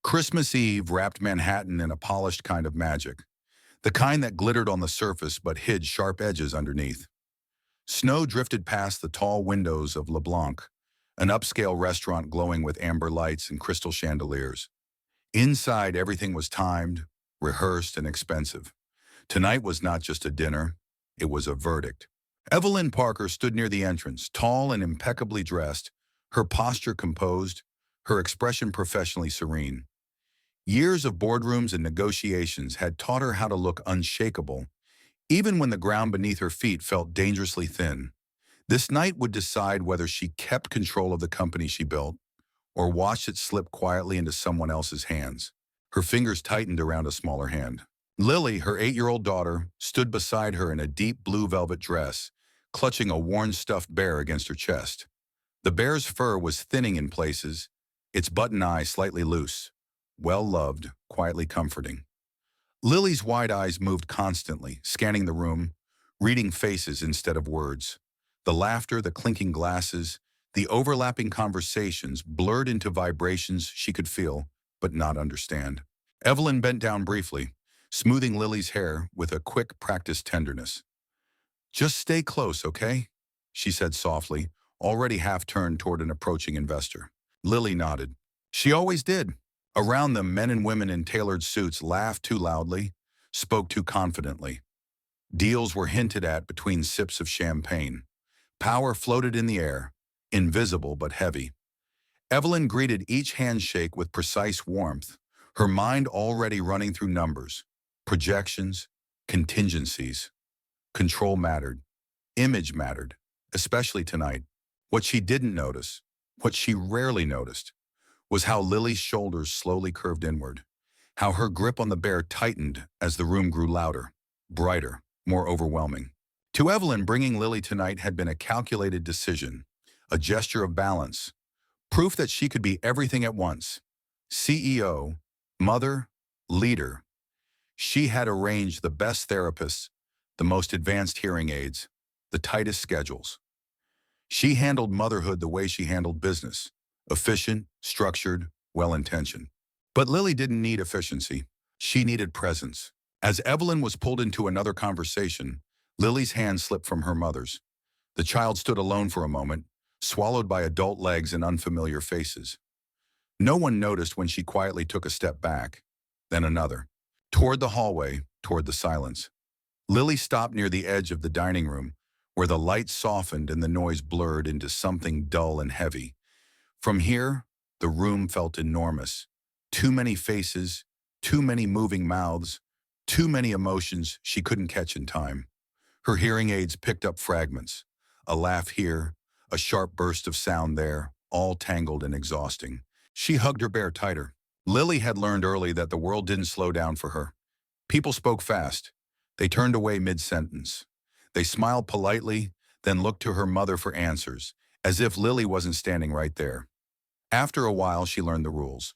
Christmas Eve wrapped Manhattan in a polished kind of magic, the kind that glittered on the surface but hid sharp edges underneath. Snow drifted past the tall windows of LeBlanc, an upscale restaurant glowing with amber lights and crystal chandeliers. Inside, everything was timed, rehearsed, and expensive. Tonight was not just a dinner, it was a verdict. Evelyn Parker stood near the entrance, tall and impeccably dressed, her posture composed, her expression professionally serene. Years of boardrooms and negotiations had taught her how to look unshakable, even when the ground beneath her feet felt dangerously thin. This night would decide whether she kept control of the company she built, or watched it slip quietly into someone else's hands. Her fingers tightened around a smaller hand. Lily, her 8-year-old daughter, stood beside her in a deep blue velvet dress, clutching a worn stuffed bear against her chest. The bear's fur was thinning in places, its button eye slightly loose. Well-loved, quietly comforting. Lily's wide eyes moved constantly, scanning the room, reading faces instead of words. The laughter, the clinking glasses, the overlapping conversations blurred into vibrations she could feel, but not understand. Evelyn bent down briefly, smoothing Lily's hair with a quick, practiced tenderness. "Just stay close, okay?" she said softly, already half-turned toward an approaching investor. Lily nodded. She always did. Around them, men and women in tailored suits laughed too loudly, spoke too confidently. Deals were hinted at between sips of champagne. Power floated in the air, invisible but heavy. Evelyn greeted each handshake with precise warmth, her mind already running through numbers, projections, contingencies. Control mattered. Image mattered, especially tonight. What she didn't notice, what she rarely noticed, was how Lily's shoulders slowly curved inward, how her grip on the bear tightened as the room grew louder, brighter, more overwhelming. To Evelyn, bringing Lily tonight had been a calculated decision, a gesture of balance, proof that she could be everything at once. CEO, mother, leader. She had arranged the best therapists, the most advanced hearing aids, the tightest schedules. She handled motherhood the way she handled business. Efficient, structured, well-intentioned. But Lily didn't need efficiency. She needed presence. As Evelyn was pulled into another conversation, Lily's hand slipped from her mother's. The child stood alone for a moment, swallowed by adult legs and unfamiliar faces. No one noticed when she quietly took a step back, then another. Toward the hallway, toward the silence. Lily stopped near the edge of the dining room, where the light softened and the noise blurred into something dull and heavy. From here, the room felt enormous. Too many faces, too many moving mouths, too many emotions she couldn't catch in time. Her hearing aids picked up fragments. A laugh here, a sharp burst of sound there, all tangled and exhausting. She hugged her bear tighter. Lily had learned early that the world didn't slow down for her. People spoke fast. They turned away mid-sentence. They smiled politely, then looked to her mother for answers, as if Lily wasn't standing right there. After a while, she learned the rules.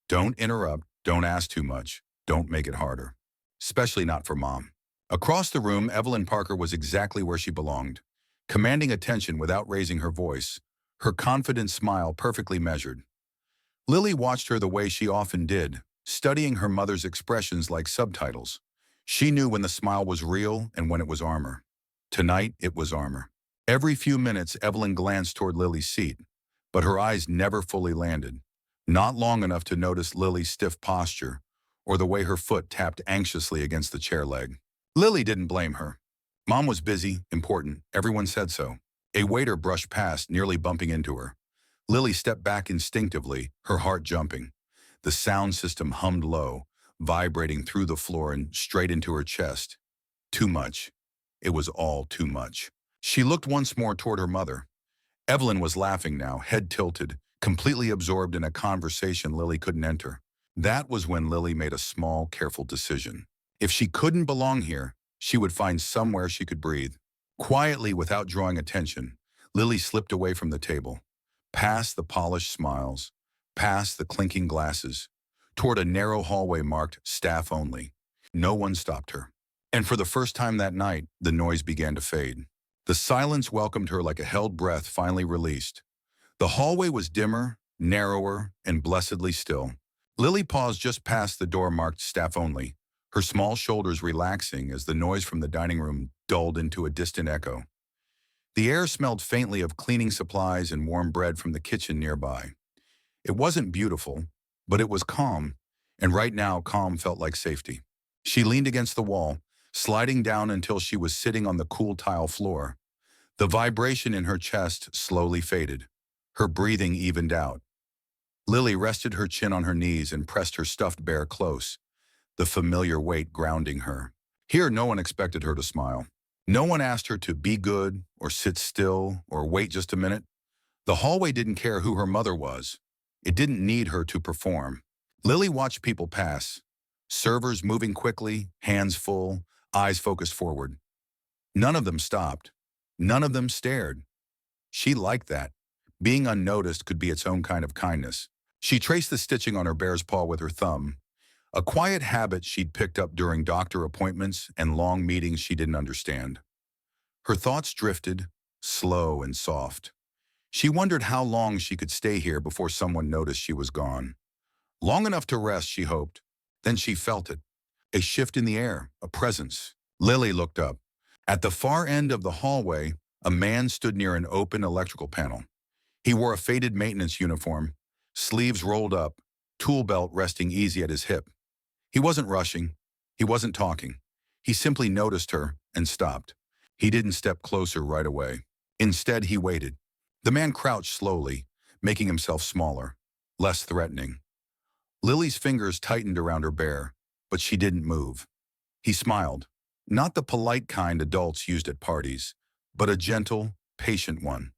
Don't interrupt, don't ask too much, don't make it harder. Especially not for Mom. Across the room, Evelyn Parker was exactly where she belonged, commanding attention without raising her voice, her confident smile perfectly measured. Lily watched her the way she often did, studying her mother's expressions like subtitles. She knew when the smile was real and when it was armor. Tonight, it was armor. Every few minutes, Evelyn glanced toward Lily's seat, but her eyes never fully landed, not long enough to notice Lily's stiff posture or the way her foot tapped anxiously against the chair leg. Lily didn't blame her. Mom was busy, important, everyone said so. A waiter brushed past, nearly bumping into her. Lily stepped back instinctively, her heart jumping. The sound system hummed low, vibrating through the floor and straight into her chest. Too much. It was all too much. She looked once more toward her mother. Evelyn was laughing now, head tilted, completely absorbed in a conversation Lily couldn't enter. That was when Lily made a small, careful decision. If she couldn't belong here, she would find somewhere she could breathe. Quietly, without drawing attention, Lily slipped away from the table, past the polished smiles, past the clinking glasses, toward a narrow hallway marked staff only. No one stopped her. And for the first time that night, the noise began to fade. The silence welcomed her like a held breath finally released. The hallway was dimmer, narrower, and blessedly still. Lily paused just past the door marked staff only, her small shoulders relaxing as the noise from the dining room dulled into a distant echo. The air smelled faintly of cleaning supplies and warm bread from the kitchen nearby. It wasn't beautiful, but it was calm, and right now calm felt like safety. She leaned against the wall, sliding down until she was sitting on the cool tile floor. The vibration in her chest slowly faded. Her breathing evened out. Lily rested her chin on her knees and pressed her stuffed bear close, the familiar weight grounding her. Here, no one expected her to smile. No one asked her to be good, or sit still, or wait just a minute. The hallway didn't care who her mother was. It didn't need her to perform. Lily watched people pass, servers moving quickly, hands full, eyes focused forward. None of them stopped. None of them stared. She liked that. Being unnoticed could be its own kind of kindness. She traced the stitching on her bear's paw with her thumb, a quiet habit she'd picked up during doctor appointments and long meetings she didn't understand. Her thoughts drifted, slow and soft. She wondered how long she could stay here before someone noticed she was gone. Long enough to rest, she hoped. Then she felt it. A shift in the air, a presence. Lily looked up. At the far end of the hallway, a man stood near an open electrical panel. He wore a faded maintenance uniform, sleeves rolled up, tool belt resting easy at his hip. He wasn't rushing. He wasn't talking. He simply noticed her and stopped. He didn't step closer right away. Instead, he waited. The man crouched slowly, making himself smaller, less threatening. Lily's fingers tightened around her bear, but she didn't move. He smiled, not the polite kind adults used at parties, but a gentle, patient one,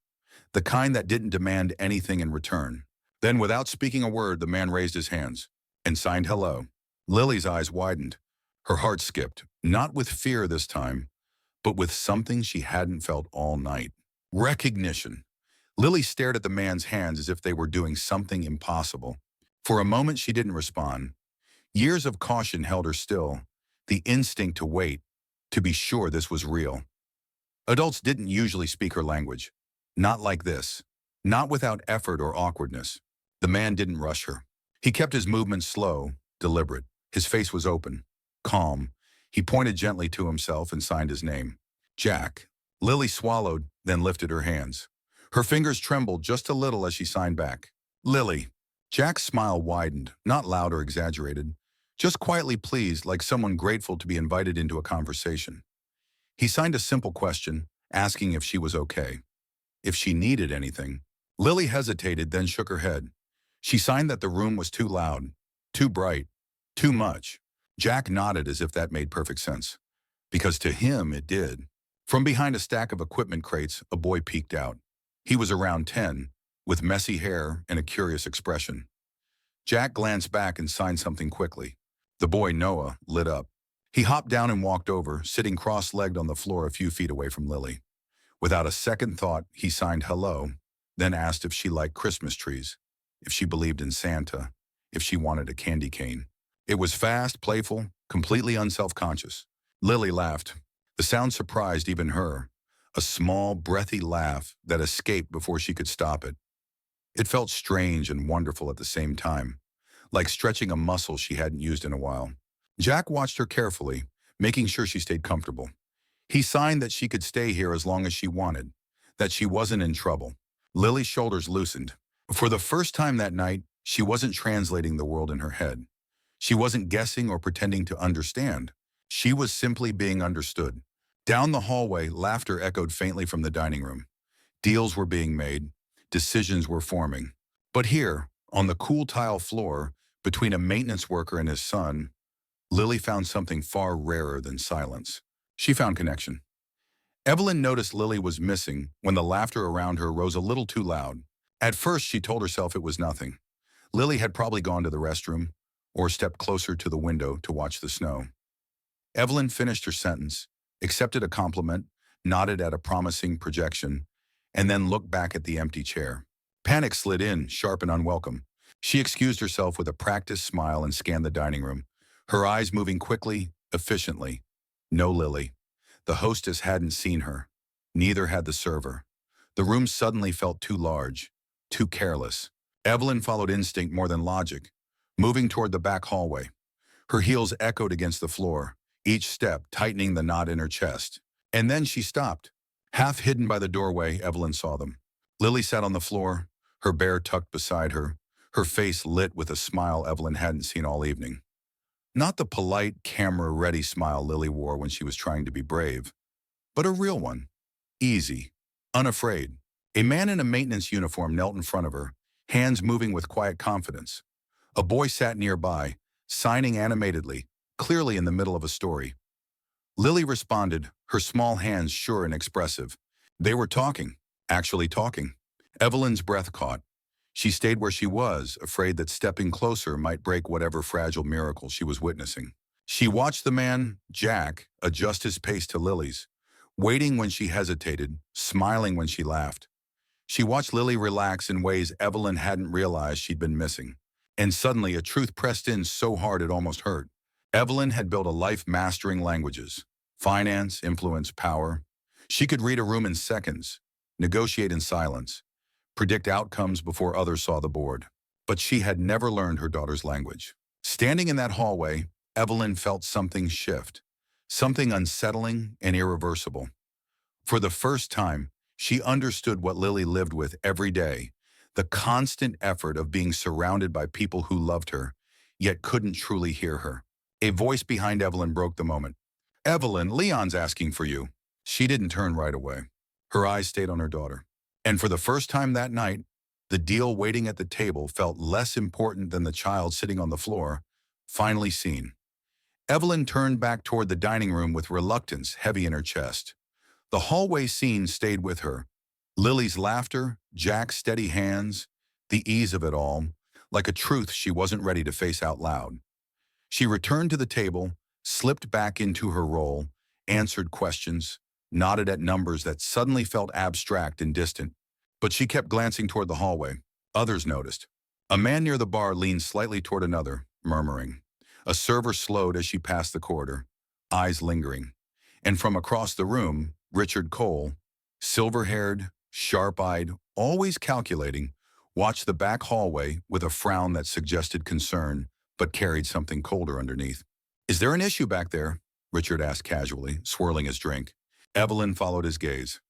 the kind that didn't demand anything in return. Then, without speaking a word, the man raised his hands and signed hello. Lily's eyes widened. Her heart skipped, not with fear this time, but with something she hadn't felt all night. Recognition. Lily stared at the man's hands as if they were doing something impossible. For a moment, she didn't respond. Years of caution held her still, the instinct to wait, to be sure this was real. Adults didn't usually speak her language. Not like this. Not without effort or awkwardness. The man didn't rush her. He kept his movements slow, deliberate. His face was open, calm. He pointed gently to himself and signed his name. Jack. Lily swallowed, then lifted her hands. Her fingers trembled just a little as she signed back. Lily. Jack's smile widened, not loud or exaggerated, just quietly pleased, like someone grateful to be invited into a conversation. He signed a simple question, asking if she was okay, if she needed anything. Lily hesitated, then shook her head. She signed that the room was too loud, too bright, too much. Jack nodded as if that made perfect sense, because to him it did. From behind a stack of equipment crates, a boy peeked out. He was around 10, with messy hair and a curious expression. Jack glanced back and signed something quickly. The boy, Noah, lit up. He hopped down and walked over, sitting cross-legged on the floor a few feet away from Lily. Without a second thought, he signed hello, then asked if she liked Christmas trees, if she believed in Santa, if she wanted a candy cane. It was fast, playful, completely unself-conscious. Lily laughed. The sound surprised even her, a small, breathy laugh that escaped before she could stop it. It felt strange and wonderful at the same time, like stretching a muscle she hadn't used in a while. Jack watched her carefully, making sure she stayed comfortable. He signed that she could stay here as long as she wanted, that she wasn't in trouble. Lily's shoulders loosened. For the first time that night, she wasn't translating the world in her head. She wasn't guessing or pretending to understand. She was simply being understood. Down the hallway, laughter echoed faintly from the dining room. Deals were being made. Decisions were forming. But here, on the cool tile floor, between a maintenance worker and his son, Lily found something far rarer than silence. She found connection. Evelyn noticed Lily was missing when the laughter around her rose a little too loud. At first, she told herself it was nothing. Lily had probably gone to the restroom or stepped closer to the window to watch the snow. Evelyn finished her sentence, accepted a compliment, nodded at a promising projection, and then looked back at the empty chair. Panic slid in, sharp and unwelcome. She excused herself with a practiced smile and scanned the dining room, her eyes moving quickly, efficiently. No Lily. The hostess hadn't seen her. Neither had the server. The room suddenly felt too large, too careless. Evelyn followed instinct more than logic. moving toward the back hallway. Her heels echoed against the floor, each step tightening the knot in her chest. And then she stopped. Half hidden by the doorway, Evelyn saw them. Lily sat on the floor, her bear tucked beside her face lit with a smile Evelyn hadn't seen all evening. Not the polite, camera-ready smile Lily wore when she was trying to be brave, but a real one. Easy, unafraid. A man in a maintenance uniform knelt in front of her, hands moving with quiet confidence. A boy sat nearby, signing animatedly, clearly in the middle of a story. Lily responded, her small hands sure and expressive. They were talking, actually talking. Evelyn's breath caught. She stayed where she was, afraid that stepping closer might break whatever fragile miracle she was witnessing. She watched the man, Jack, adjust his pace to Lily's, waiting when she hesitated, smiling when she laughed. She watched Lily relax in ways Evelyn hadn't realized she'd been missing. And suddenly a truth pressed in so hard it almost hurt. Evelyn had built a life mastering languages. Finance, influence, power. She could read a room in seconds, negotiate in silence, predict outcomes before others saw the board. But she had never learned her daughter's language. Standing in that hallway, Evelyn felt something shift, something unsettling and irreversible. For the first time, she understood what Lily lived with every day, the constant effort of being surrounded by people who loved her, yet couldn't truly hear her. A voice behind Evelyn broke the moment. "Evelyn, Leon's asking for you." She didn't turn right away. Her eyes stayed on her daughter. And for the first time that night, the deal waiting at the table felt less important than the child sitting on the floor, finally seen. Evelyn turned back toward the dining room with reluctance heavy in her chest. The hallway scene stayed with her. Lily's laughter, Jack's steady hands, the ease of it all, like a truth she wasn't ready to face out loud. She returned to the table, slipped back into her role, answered questions, nodded at numbers that suddenly felt abstract and distant. But she kept glancing toward the hallway. Others noticed. A man near the bar leaned slightly toward another, murmuring. A server slowed as she passed the corridor, eyes lingering. And from across the room, Richard Cole, silver-haired, sharp-eyed, always calculating, watched the back hallway with a frown that suggested concern, but carried something colder underneath. "Is there an issue back there?" Richard asked casually, swirling his drink. Evelyn followed his gaze.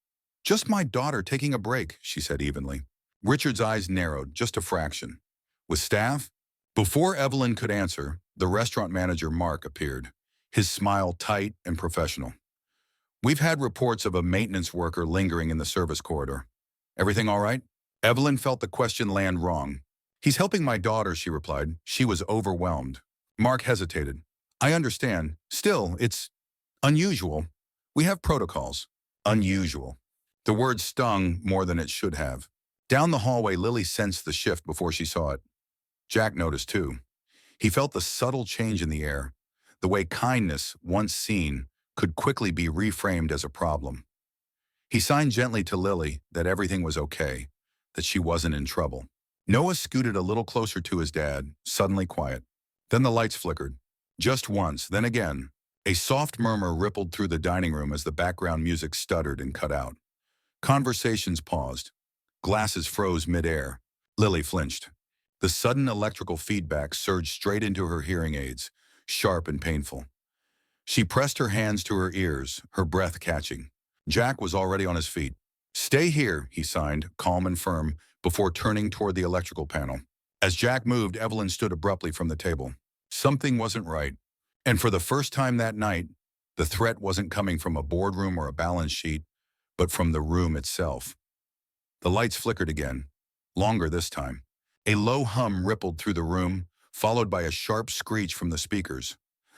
"Just my daughter taking a break," she said evenly. Richard's eyes narrowed, just a fraction. "With staff?" Before Evelyn could answer, the restaurant manager, Mark, appeared, his smile tight and professional. "We've had reports of a maintenance worker lingering in the service corridor. Everything all right?" Evelyn felt the question land wrong. "He's helping my daughter," she replied. She was overwhelmed. Mark hesitated. "I understand. Still, it's unusual. We have protocols." Unusual. The word stung more than it should have. Down the hallway, Lily sensed the shift before she saw it. Jack noticed too. He felt the subtle change in the air, the way kindness, once seen, could quickly be reframed as a problem. He signed gently to Lily that everything was okay, that she wasn't in trouble. Noah scooted a little closer to his dad, suddenly quiet. Then the lights flickered. Just once, then again. A soft murmur rippled through the dining room as the background music stuttered and cut out. Conversations paused. Glasses froze midair. Lily flinched. The sudden electrical feedback surged straight into her hearing aids, sharp and painful. She pressed her hands to her ears, her breath catching. Jack was already on his feet. "Stay here," he signed, calm and firm, before turning toward the electrical panel. As Jack moved, Evelyn stood abruptly from the table. Something wasn't right. And for the first time that night, the threat wasn't coming from a boardroom or a balance sheet, but from the room itself. The lights flickered again, longer this time. A low hum rippled through the room, followed by a sharp screech from the speakers.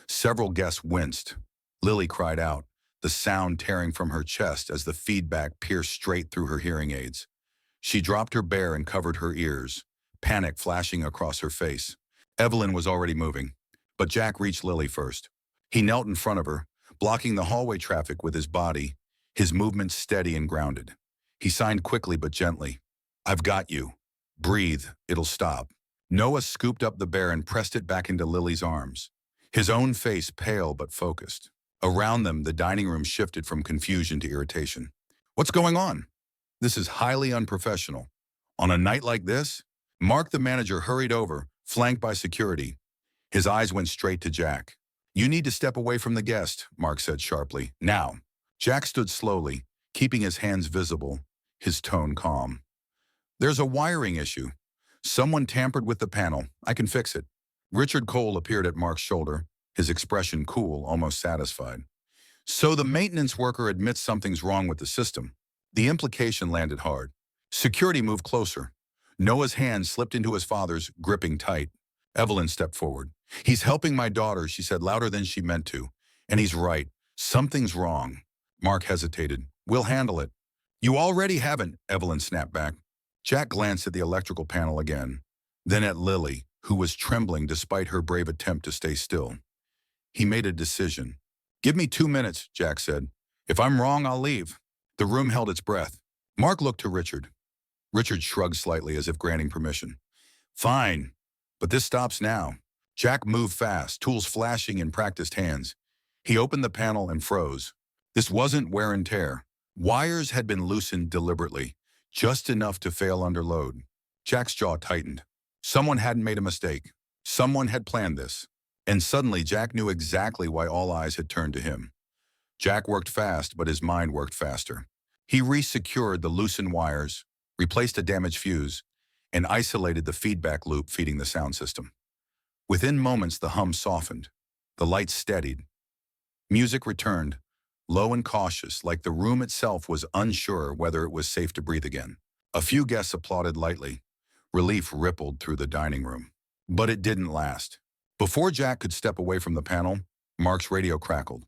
Several guests winced. Lily cried out, the sound tearing from her chest as the feedback pierced straight through her hearing aids. She dropped her bear and covered her ears, panic flashing across her face. Evelyn was already moving, but Jack reached Lily first. He knelt in front of her, blocking the hallway traffic with his body, his movements steady and grounded. He signed quickly but gently. "I've got you. Breathe, it'll stop." Noah scooped up the bear and pressed it back into Lily's arms, his own face pale but focused. Around them, the dining room shifted from confusion to irritation. "What's going on? This is highly unprofessional. On a night like this?" Mark, the manager, hurried over, flanked by security. His eyes went straight to Jack. "You need to step away from the guest," Mark said sharply. "Now." Jack stood slowly, keeping his hands visible, his tone calm. "There's a wiring issue. Someone tampered with the panel. I can fix it." Richard Cole appeared at Mark's shoulder, his expression cool, almost satisfied. So the maintenance worker admits something's wrong with the system. The implication landed hard. Security moved closer. Noah's hand slipped into his father's, gripping tight. Evelyn stepped forward. "He's helping my daughter," she said louder than she meant to. "And he's right. Something's wrong." Mark hesitated. "We'll handle it." "You already haven't," Evelyn snapped back. Jack glanced at the electrical panel again, then at Lily, who was trembling despite her brave attempt to stay still. He made a decision. "Give me 2 minutes," Jack said. "If I'm wrong, I'll leave." The room held its breath. Mark looked to Richard. Richard shrugged slightly as if granting permission. "Fine, but this stops now." Jack moved fast, tools flashing in practiced hands. He opened the panel and froze. This wasn't wear and tear. Wires had been loosened deliberately, just enough to fail under load. Jack's jaw tightened. Someone hadn't made a mistake. Someone had planned this. And suddenly Jack knew exactly why all eyes had turned to him. Jack worked fast, but his mind worked faster. He resecured the loosened wires, replaced a damaged fuse, and isolated the feedback loop feeding the sound system. Within moments, the hum softened. The lights steadied. Music returned, low and cautious, like the room itself was unsure whether it was safe to breathe again. A few guests applauded lightly. Relief rippled through the dining room. But it didn't last. Before Jack could step away from the panel, Mark's radio crackled.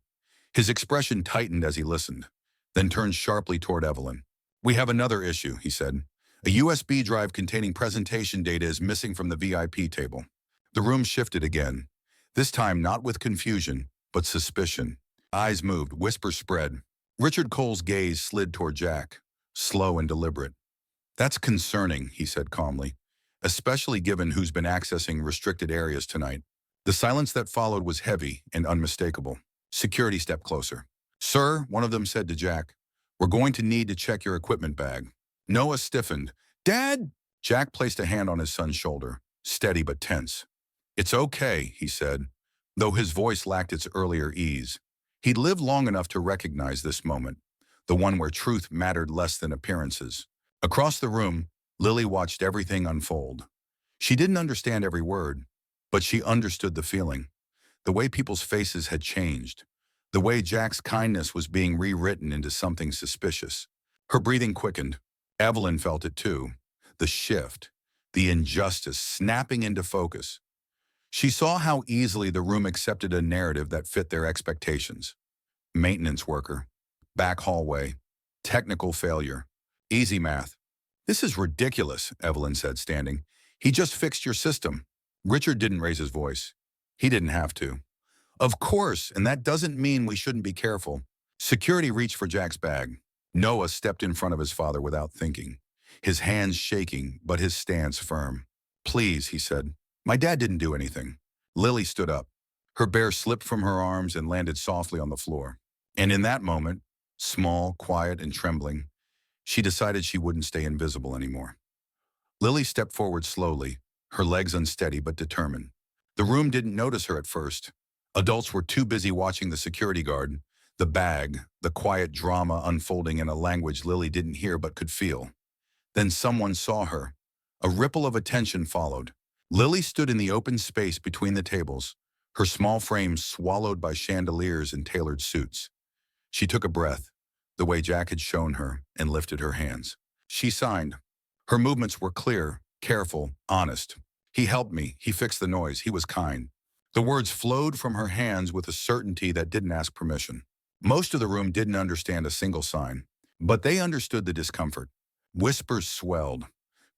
His expression tightened as he listened, then turned sharply toward Evelyn. "We have another issue," he said. "A USB drive containing presentation data is missing from the VIP table." The room shifted again, this time not with confusion, but suspicion. Eyes moved, whispers spread. Richard Cole's gaze slid toward Jack, slow and deliberate. "That's concerning," he said calmly, "especially given who's been accessing restricted areas tonight." The silence that followed was heavy and unmistakable. Security stepped closer. "Sir," one of them said to Jack, "we're going to need to check your equipment bag." Noah stiffened. "Dad!" Jack placed a hand on his son's shoulder, steady but tense. "It's okay," he said, though his voice lacked its earlier ease. He'd lived long enough to recognize this moment, the one where truth mattered less than appearances. Across the room, Lily watched everything unfold. She didn't understand every word, but she understood the feeling. The way people's faces had changed. The way Jack's kindness was being rewritten into something suspicious. Her breathing quickened. Evelyn felt it too. The shift, the injustice snapping into focus. She saw how easily the room accepted a narrative that fit their expectations. Maintenance worker, back hallway, technical failure, easy math. "This is ridiculous," Evelyn said, standing. "He just fixed your system." Richard didn't raise his voice. He didn't have to. "Of course, and that doesn't mean we shouldn't be careful." Security reached for Jack's bag. Noah stepped in front of his father without thinking, his hands shaking, but his stance firm. "Please," he said. "My dad didn't do anything." Lily stood up. Her bear slipped from her arms and landed softly on the floor. And in that moment, small, quiet, and trembling, she decided she wouldn't stay invisible anymore. Lily stepped forward slowly, her legs unsteady but determined. The room didn't notice her at first. Adults were too busy watching the security guard, the bag, the quiet drama unfolding in a language Lily didn't hear but could feel. Then someone saw her. A ripple of attention followed. Lily stood in the open space between the tables, her small frame swallowed by chandeliers and tailored suits. She took a breath, the way Jack had shown her, and lifted her hands. She signed. Her movements were clear, careful, honest. "He helped me. He fixed the noise. He was kind." The words flowed from her hands with a certainty that didn't ask permission. Most of the room didn't understand a single sign, but they understood the discomfort. Whispers swelled.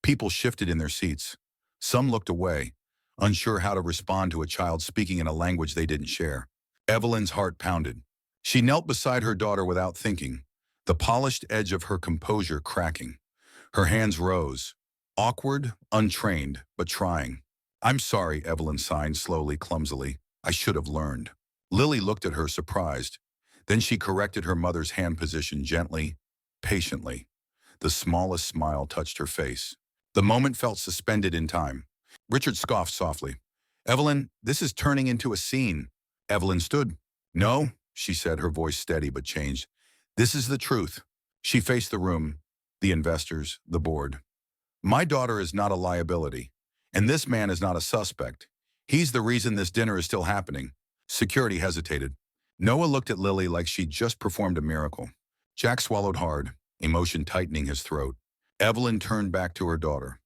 People shifted in their seats. Some looked away, unsure how to respond to a child speaking in a language they didn't share. Evelyn's heart pounded. She knelt beside her daughter without thinking, the polished edge of her composure cracking. Her hands rose, awkward, untrained, but trying. "I'm sorry," Evelyn signed slowly, clumsily. "I should have learned." Lily looked at her, surprised. Then she corrected her mother's hand position gently, patiently. The smallest smile touched her face. The moment felt suspended in time. Richard scoffed softly. Evelyn, this is turning into a scene. Evelyn stood. No, she said, her voice steady but changed. This is the truth. She faced the room, the investors, the board. My daughter is not a liability, and this man is not a suspect. He's the reason this dinner is still happening. Security hesitated. Noah looked at Lily like she'd just performed a miracle. Jack swallowed hard, emotion tightening his throat. Evelyn turned back to her daughter.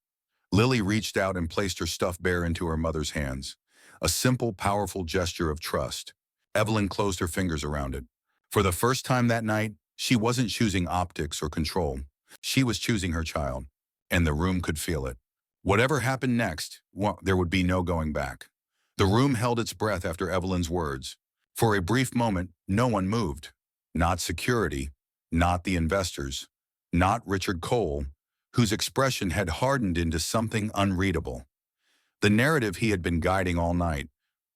Lily reached out and placed her stuffed bear into her mother's hands. A simple, powerful gesture of trust. Evelyn closed her fingers around it. For the first time that night, she wasn't choosing optics or control. She was choosing her child, and the room could feel it. Whatever happened next, there would be no going back. The room held its breath after Evelyn's words. For a brief moment, no one moved. Not security, not the investors, not Richard Cole, whose expression had hardened into something unreadable. The narrative he had been guiding all night,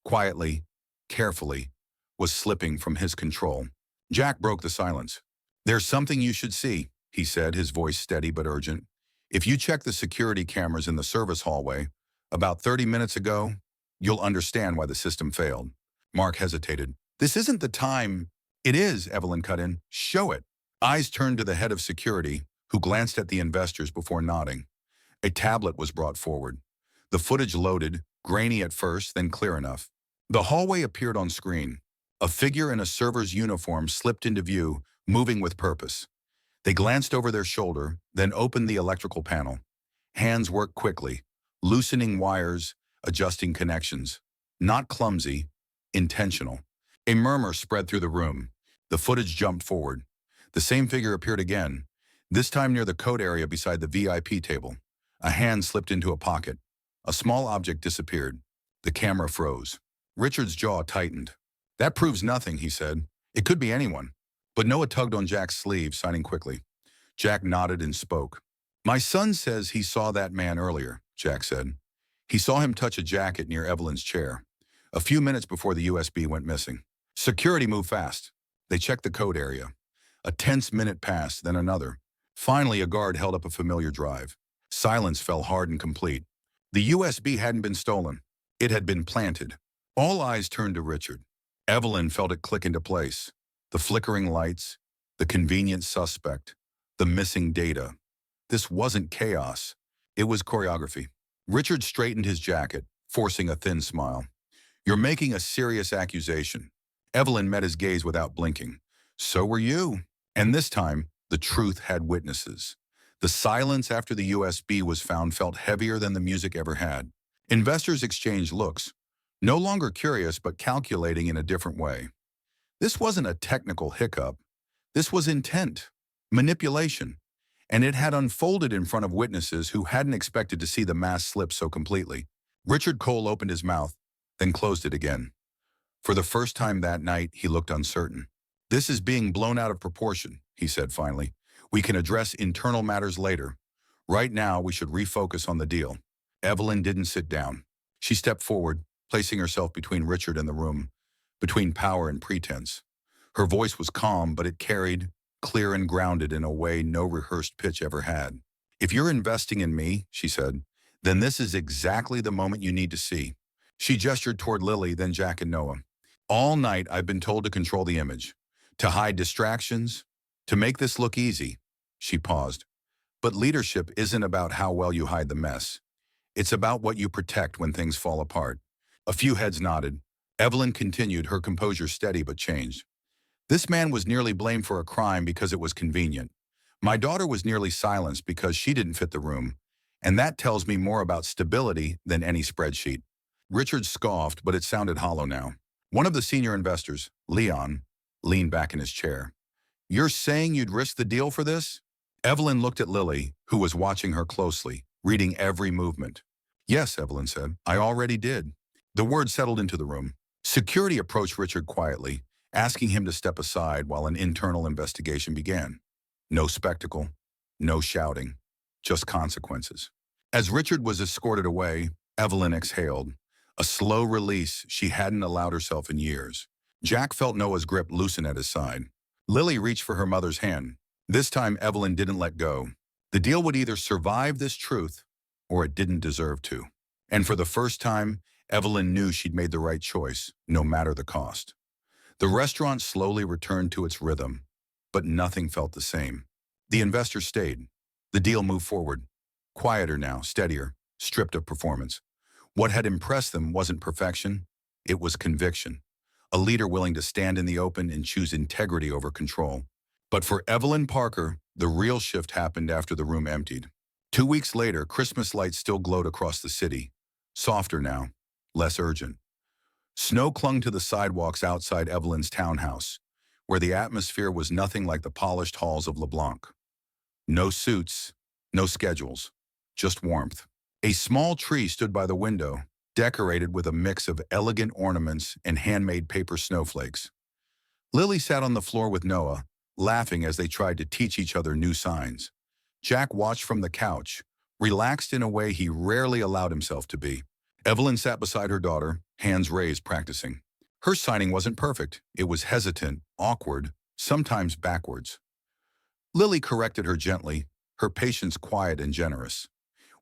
quietly, carefully, was slipping from his control. Jack broke the silence. There's something you should see, he said, his voice steady but urgent. If you check the security cameras in the service hallway, about 30 minutes ago, you'll understand why the system failed. Mark hesitated. This isn't the time. It is, Evelyn cut in. Show it. Eyes turned to the head of security, who glanced at the investors before nodding. A tablet was brought forward. The footage loaded, grainy at first, then clear enough. The hallway appeared on screen. A figure in a server's uniform slipped into view, moving with purpose. They glanced over their shoulder, then opened the electrical panel. Hands worked quickly, loosening wires, adjusting connections. Not clumsy, intentional. A murmur spread through the room. The footage jumped forward. The same figure appeared again, this time near the code area beside the VIP table. A hand slipped into a pocket. A small object disappeared. The camera froze. Richard's jaw tightened. That proves nothing, he said. It could be anyone. But Noah tugged on Jack's sleeve, signing quickly. Jack nodded and spoke. My son says he saw that man earlier, Jack said. He saw him touch a jacket near Evelyn's chair, a few minutes before the USB went missing. Security moved fast. They checked the code area. A tense minute passed, then another. Finally, a guard held up a familiar drive. Silence fell hard and complete. The USB hadn't been stolen. It had been planted. All eyes turned to Richard. Evelyn felt it click into place. The flickering lights, the convenient suspect, the missing data. This wasn't chaos. It was choreography. Richard straightened his jacket, forcing a thin smile. You're making a serious accusation. Evelyn met his gaze without blinking. So were you. And this time, the truth had witnesses. The silence after the USB was found felt heavier than the music ever had. Investors exchanged looks, no longer curious but calculating in a different way. This wasn't a technical hiccup. This was intent, manipulation, and it had unfolded in front of witnesses who hadn't expected to see the mask slip so completely. Richard Cole opened his mouth, then closed it again. For the first time that night, he looked uncertain. This is being blown out of proportion, he said finally. We can address internal matters later. Right now, we should refocus on the deal. Evelyn didn't sit down. She stepped forward, placing herself between Richard and the room, between power and pretense. Her voice was calm, but it carried, clear and grounded in a way no rehearsed pitch ever had. If you're investing in me, she said, then this is exactly the moment you need to see. She gestured toward Lily, then Jack and Noah. All night, I've been told to control the image, to hide distractions, to make this look easy. She paused. But leadership isn't about how well you hide the mess. It's about what you protect when things fall apart. A few heads nodded. Evelyn continued, her composure steady but changed. This man was nearly blamed for a crime because it was convenient. My daughter was nearly silenced because she didn't fit the room, and that tells me more about stability than any spreadsheet. Richard scoffed, but it sounded hollow now. One of the senior investors, Leon, leaned back in his chair. You're saying you'd risk the deal for this? Evelyn looked at Lily, who was watching her closely, reading every movement. Yes, Evelyn said, I already did. The word settled into the room. Security approached Richard quietly, asking him to step aside while an internal investigation began. No spectacle, no shouting, just consequences. As Richard was escorted away, Evelyn exhaled, a slow release she hadn't allowed herself in years. Jack felt Noah's grip loosen at his side. Lily reached for her mother's hand. This time, Evelyn didn't let go. The deal would either survive this truth, or it didn't deserve to. And for the first time, Evelyn knew she'd made the right choice, no matter the cost. The restaurant slowly returned to its rhythm, but nothing felt the same. The investors stayed. The deal moved forward. Quieter now, steadier, stripped of performance. What had impressed them wasn't perfection, it was conviction. A leader willing to stand in the open and choose integrity over control. But for Evelyn Parker, the real shift happened after the room emptied. 2 weeks later, Christmas lights still glowed across the city. Softer now, less urgent. Snow clung to the sidewalks outside Evelyn's townhouse, where the atmosphere was nothing like the polished halls of LeBlanc. No suits, no schedules, just warmth. A small tree stood by the window, decorated with a mix of elegant ornaments and handmade paper snowflakes. Lily sat on the floor with Noah, laughing as they tried to teach each other new signs. Jack watched from the couch, relaxed in a way he rarely allowed himself to be. Evelyn sat beside her daughter, hands raised, practicing. Her signing wasn't perfect. It was hesitant, awkward, sometimes backwards. Lily corrected her gently, her patience quiet and generous.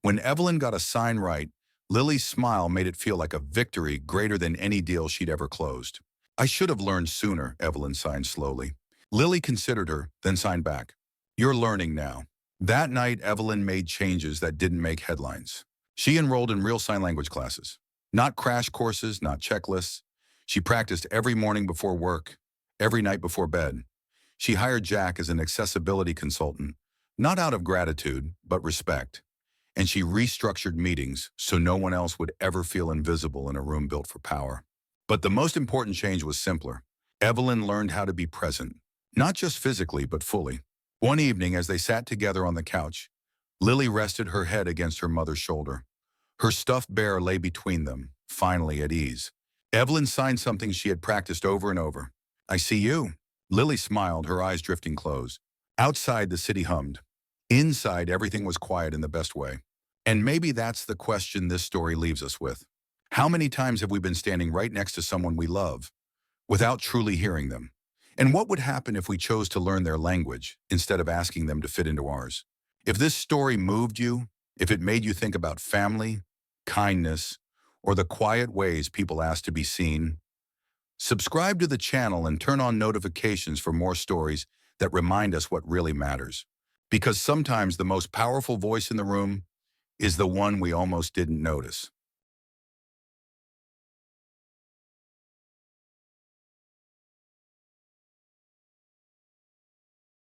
When Evelyn got a sign right, Lily's smile made it feel like a victory greater than any deal she'd ever closed. I should have learned sooner, Evelyn signed slowly. Lily considered her, then signed back. You're learning now. That night, Evelyn made changes that didn't make headlines. She enrolled in real sign language classes. Not crash courses, not checklists. She practiced every morning before work, every night before bed. She hired Jack as an accessibility consultant, not out of gratitude, but respect. And she restructured meetings so no one else would ever feel invisible in a room built for power. But the most important change was simpler. Evelyn learned how to be present, not just physically, but fully. One evening, as they sat together on the couch, Lily rested her head against her mother's shoulder. Her stuffed bear lay between them, finally at ease. Evelyn signed something she had practiced over and over. I see you. Lily smiled, her eyes drifting close. Outside, the city hummed. Inside, everything was quiet in the best way. And maybe that's the question this story leaves us with. How many times have we been standing right next to someone we love, without truly hearing them? And what would happen if we chose to learn their language instead of asking them to fit into ours? If this story moved you, if it made you think about family, kindness, or the quiet ways people ask to be seen, subscribe to the channel and turn on notifications for more stories that remind us what really matters. Because sometimes the most powerful voice in the room is the one we almost didn't notice.